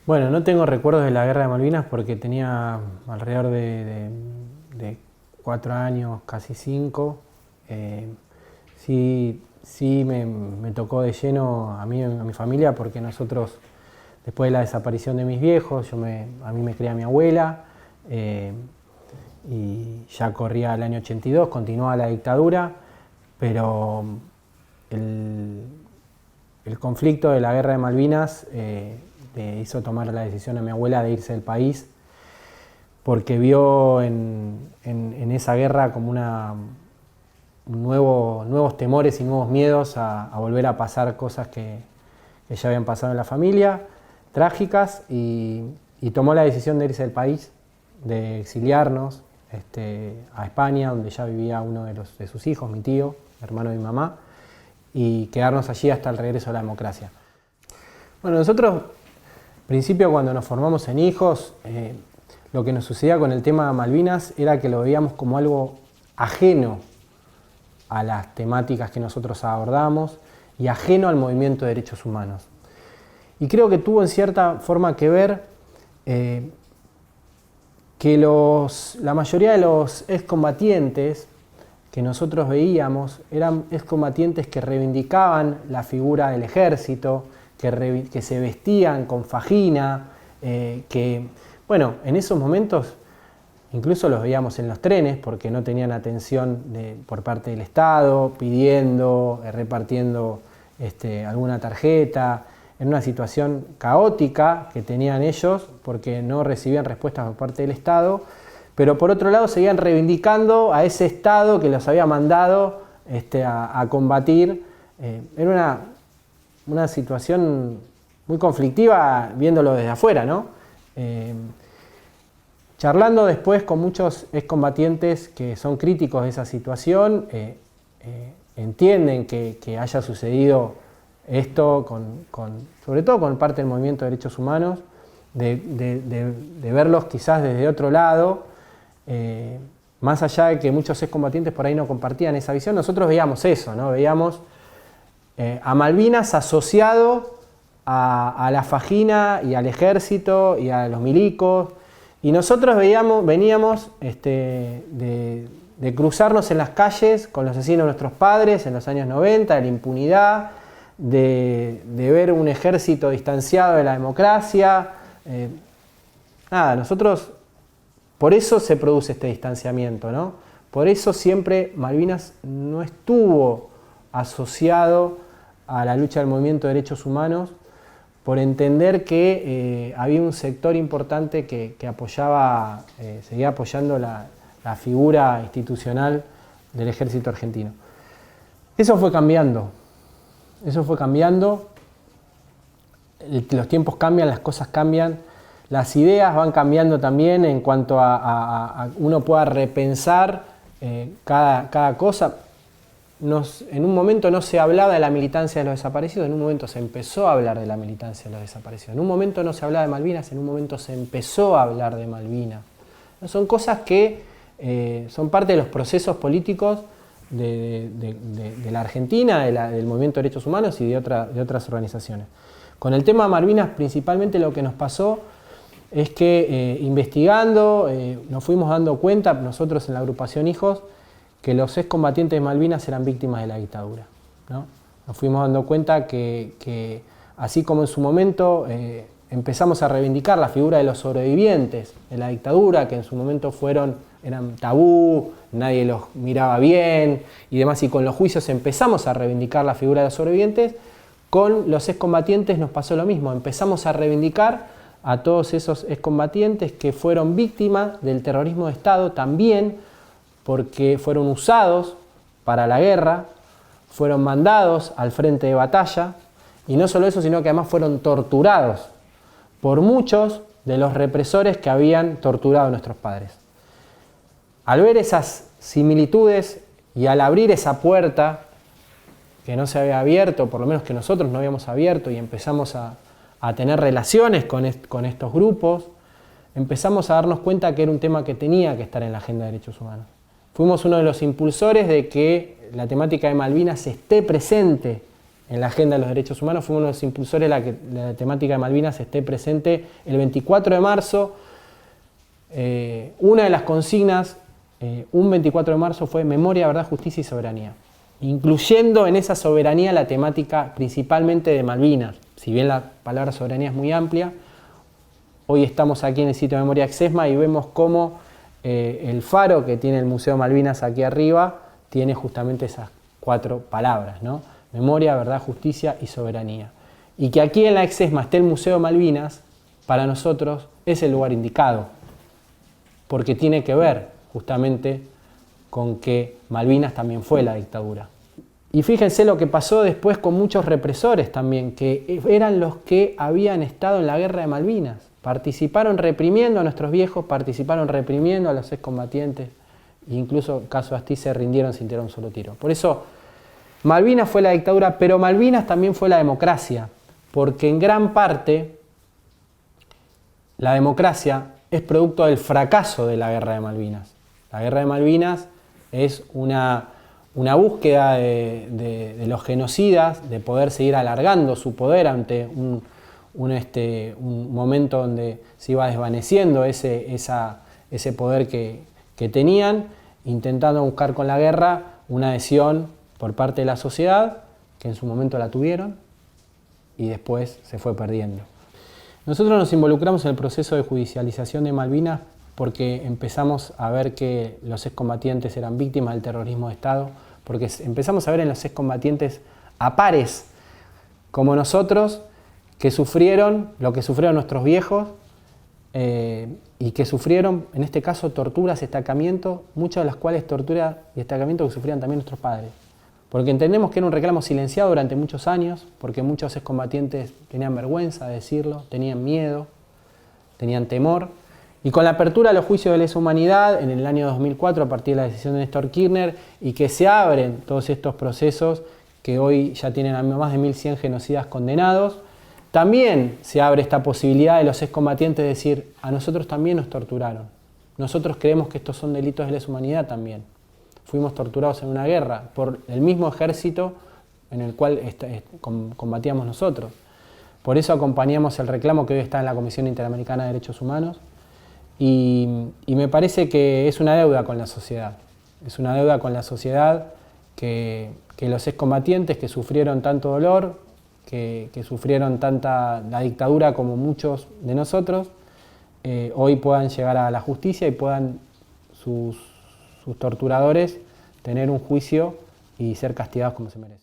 Bueno, no tengo recuerdos de la Guerra de Malvinas porque tenía alrededor de 4 años, casi 5. Eh, sí me tocó de lleno a mí y a mi familia porque nosotros, después de la desaparición de mis viejos, a mí me cría mi abuela eh, y ya corría el año 82, continuaba la dictadura, pero el, el conflicto de la Guerra de Malvinas le hizo tomar la decisión a mi abuela de irse del país porque vio en esa guerra como nuevos temores y nuevos miedos a volver a pasar cosas que ya habían pasado en la familia, trágicas, y tomó la decisión de irse del país, de exiliarnos a España, donde ya vivía uno de sus hijos, mi tío, hermano de mi mamá, y quedarnos allí hasta el regreso a la democracia. Bueno, nosotros, al principio, cuando nos formamos en hijos, lo que nos sucedía con el tema de Malvinas era que lo veíamos como algo ajeno a las temáticas que nosotros abordamos y ajeno al movimiento de derechos humanos. Y creo que tuvo en cierta forma que ver que la mayoría de los excombatientes que nosotros veíamos eran excombatientes que reivindicaban la figura del ejército, que se vestían con fajina, que, bueno, en esos momentos incluso los veíamos en los trenes porque no tenían atención por parte del Estado, pidiendo, repartiendo alguna tarjeta, en una situación caótica que tenían ellos porque no recibían respuestas por parte del Estado, pero por otro lado seguían reivindicando a ese Estado que los había mandado a combatir. Era una situación muy conflictiva viéndolo desde afuera, ¿no? Charlando después con muchos excombatientes que son críticos de esa situación, entienden que haya sucedido esto sobre todo con parte del movimiento de derechos humanos, de verlos quizás desde otro lado, más allá de que muchos excombatientes por ahí no compartían esa visión. Nosotros veíamos eso, ¿no? Veíamos a Malvinas asociado a la fajina y al ejército y a los milicos, y nosotros veníamos de cruzarnos en las calles con los asesinos de nuestros padres en los años 90, de la impunidad, de ver un ejército distanciado de la democracia. Nosotros, por eso se produce este distanciamiento, ¿no? Por eso siempre Malvinas no estuvo asociado a la lucha del movimiento de derechos humanos, por entender que había un sector importante que apoyaba, seguía apoyando la figura institucional del ejército argentino. Eso fue cambiando, los tiempos cambian, las cosas cambian, las ideas van cambiando también en cuanto a uno pueda repensar cada cosa. En un momento no se hablaba de la militancia de los desaparecidos, en un momento se empezó a hablar de la militancia de los desaparecidos. En un momento no se hablaba de Malvinas, en un momento se empezó a hablar de Malvinas. Son cosas que son parte de los procesos políticos de la Argentina, del movimiento de derechos humanos y de otras organizaciones. Con el tema de Malvinas, principalmente lo que nos pasó es que investigando nos fuimos dando cuenta, nosotros en la agrupación Hijos, que los excombatientes de Malvinas eran víctimas de la dictadura, ¿no? Nos fuimos dando cuenta que así como en su momento empezamos a reivindicar la figura de los sobrevivientes de la dictadura, que en su momento eran tabú, nadie los miraba bien y demás, y con los juicios empezamos a reivindicar la figura de los sobrevivientes, con los excombatientes nos pasó lo mismo, empezamos a reivindicar a todos esos excombatientes que fueron víctimas del terrorismo de Estado también, porque fueron usados para la guerra, fueron mandados al frente de batalla, y no solo eso, sino que además fueron torturados por muchos de los represores que habían torturado a nuestros padres. Al ver esas similitudes y al abrir esa puerta que no se había abierto, por lo menos que nosotros no habíamos abierto, y empezamos a tener relaciones con estos grupos, empezamos a darnos cuenta que era un tema que tenía que estar en la agenda de derechos humanos. Fuimos uno de los impulsores de que la temática de Malvinas esté presente en la agenda de los derechos humanos, fuimos uno de los impulsores de que la temática de Malvinas esté presente el 24 de marzo. Una de las consignas, un 24 de marzo, fue memoria, verdad, justicia y soberanía, incluyendo en esa soberanía la temática principalmente de Malvinas. Si bien la palabra soberanía es muy amplia, hoy estamos aquí en el sitio de memoria Exesma y vemos cómo el faro que tiene el Museo Malvinas aquí arriba tiene justamente esas 4 palabras, ¿no? Memoria, verdad, justicia y soberanía. Y que aquí en la Exesma esté el Museo Malvinas, para nosotros es el lugar indicado, porque tiene que ver justamente con que Malvinas también fue la dictadura. Y fíjense lo que pasó después con muchos represores también, que eran los que habían estado en la guerra de Malvinas. Participaron reprimiendo a nuestros viejos, participaron reprimiendo a los excombatientes, e incluso caso Astiz se rindieron sin tirar un solo tiro. Por eso, Malvinas fue la dictadura, pero Malvinas también fue la democracia, porque en gran parte la democracia es producto del fracaso de la guerra de Malvinas. La guerra de Malvinas es una búsqueda de los genocidas, de poder seguir alargando su poder ante un momento donde se iba desvaneciendo ese poder que tenían, intentando buscar con la guerra una adhesión por parte de la sociedad, que en su momento la tuvieron y después se fue perdiendo. Nosotros nos involucramos en el proceso de judicialización de Malvinas porque empezamos a ver que los excombatientes eran víctimas del terrorismo de Estado, porque empezamos a ver en los excombatientes a pares como nosotros que sufrieron lo que sufrieron nuestros viejos y que sufrieron, en este caso, torturas, estancamientos, muchas de las cuales torturas y estancamientos que sufrían también nuestros padres. Porque entendemos que era un reclamo silenciado durante muchos años, porque muchos excombatientes tenían vergüenza de decirlo, tenían miedo, tenían temor. Y con la apertura de los juicios de lesa humanidad en el año 2004, a partir de la decisión de Néstor Kirchner, y que se abren todos estos procesos que hoy ya tienen a más de 1.100 genocidas condenados, también se abre esta posibilidad de los excombatientes de decir, a nosotros también nos torturaron. Nosotros creemos que estos son delitos de lesa humanidad también. Fuimos torturados en una guerra por el mismo ejército en el cual combatíamos nosotros. Por eso acompañamos el reclamo que hoy está en la Comisión Interamericana de Derechos Humanos y me parece que es una deuda con la sociedad. Es una deuda con la sociedad que los excombatientes que sufrieron tanto dolor, que sufrieron la dictadura como muchos de nosotros, hoy puedan llegar a la justicia y puedan sus torturadores tener un juicio y ser castigados como se merecen.